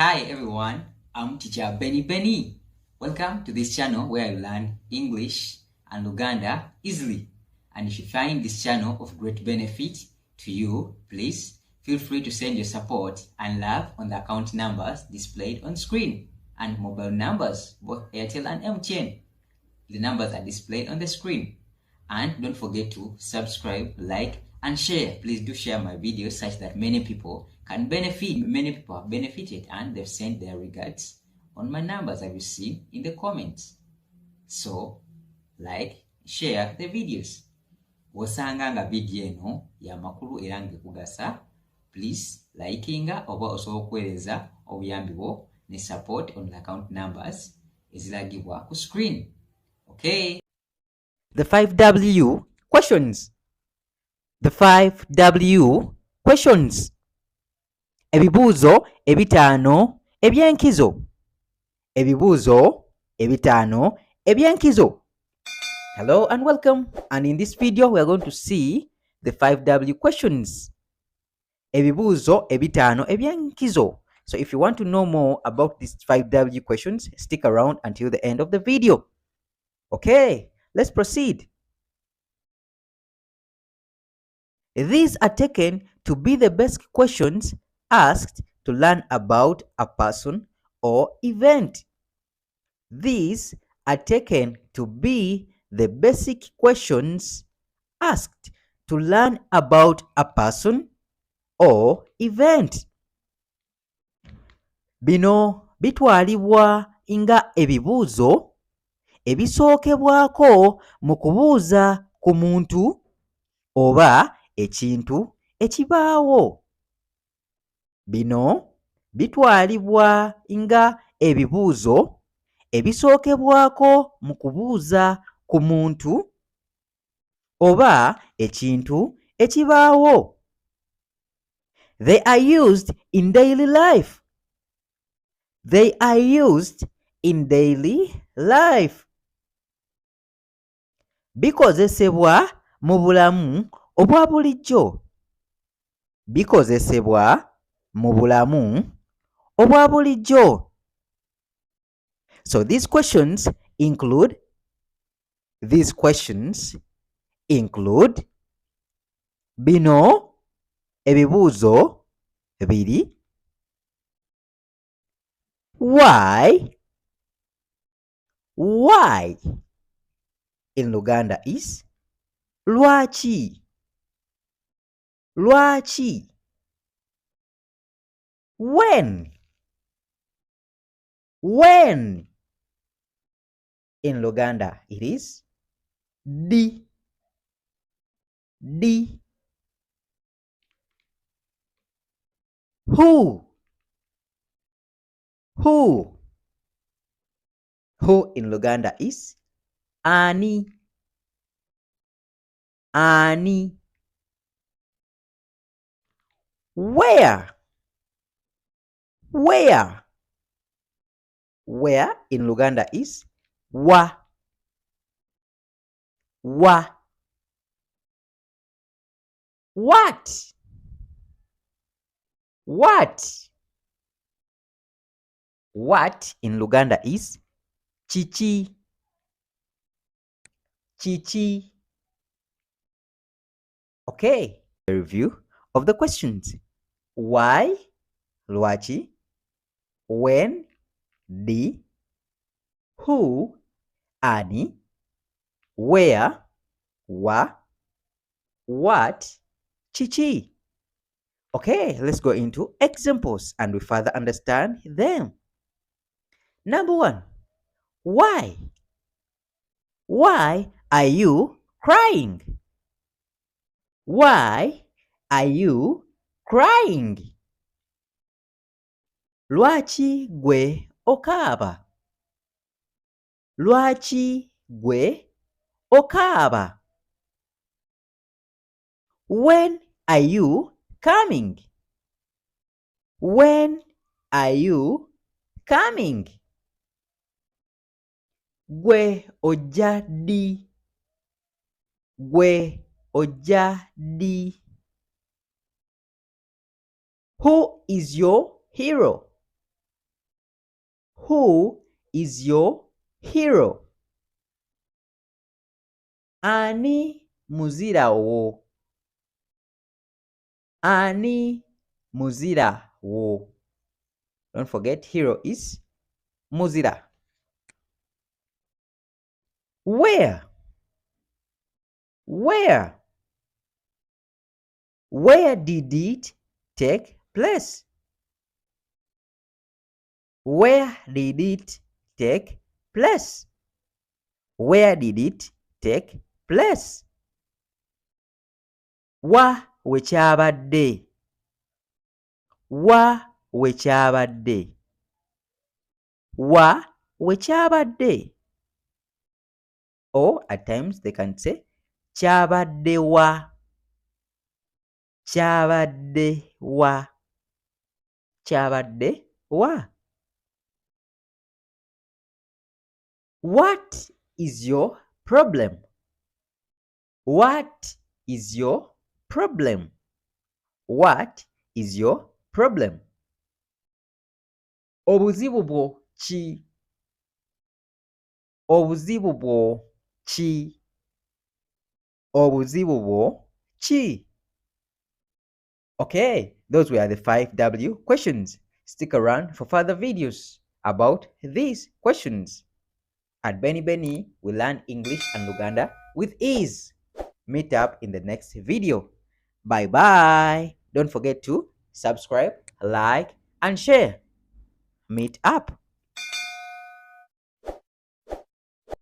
Hi everyone, I'm teacher Benny. Welcome to this channel where you learn English and Luganda easily. And if you find this channel of great benefit to you, please feel free to send your support and love on the account numbers displayed on screen and mobile numbers, both Airtel and MTN. The numbers are displayed on the screen. And don't forget to subscribe, like, and share. Please do share my videos such that many people can benefit. Many people have benefited and they've sent their regards on my numbers I've seen in the comments. So, like, share the videos. Wosanga nga video eno ya makulu era ngekugasa, please likinga oba osobola okuweereza obuyambi bwo ne support on the account numbers eziragibwa ku screen. Okay. The 5W questions. The 5W questions. Ebibuuzo ebitaano ebyenkizo. Ebibuuzo ebitaano ebyenkizo. Hello and welcome. And in this video we are going to see the 5W questions. Ebibuuzo ebitaano ebyenkizo. So if you want to know more about these 5W questions, stick around until the end of the video. Okay, let's proceed. These are taken to be the best questions asked to learn about a person or event. These are taken to be the basic questions asked to learn about a person or event. Bino bitwalibwa nga ebibuuzo ebisookebwako mu kubuuza ku muntu oba ekintu ekibaawo. Bino bitwalibwa nga ebibuuzo ebisookebwako mu kubuuza ku muntu oba ekintu ekibaawo. They are used in daily life. They are used in daily life. Bikozesebwa mu bulamu obwa bulijjo. Bikozesebwa mu bulamu obwa bulijjo. So these questions include bino ebibuuzo biri. Why in Luganda is lwaki. Lwaki. When in Luganda it is ddi. Who in Luganda is ani. Where in Luganda is wa. What in Luganda is chichi. Okay, a review of the questions. Why, lwaki. When, ddi. Who, ani. Where, wa. What, chichi. Okay, let's go into examples and we further understand them. Number 1. Why? Why are you crying? Why are you crying? Lwaki gwe okaaba? Lwaki gwe okaaba? When are you coming? When are you coming? Gwe ojja ddi? Gwe ojja ddi? Who is your hero? Who is your hero? Ani muzira wo? Ani muzira wo? Don't forget, hero is muzira. Where? Where? Where did it take place? Where did it take place? Where did it take place? Wa wekyabadde. Wa wekyabadde. Wa wekyabadde. Or at times they can say kyabadde wa. Kyabadde wa. Kyabadde wa. What is your problem? What is your problem? What is your problem? Obuzibu bwo ki? Obuzibu bwo ki? Obuzibu bwo ki? Okay, those were the 5W questions. Stick around for further videos about these questions. At Benny Benny, we learn English and Luganda with ease. Meet up in the next video. Bye bye. Don't forget to subscribe, like, and share. Meet up.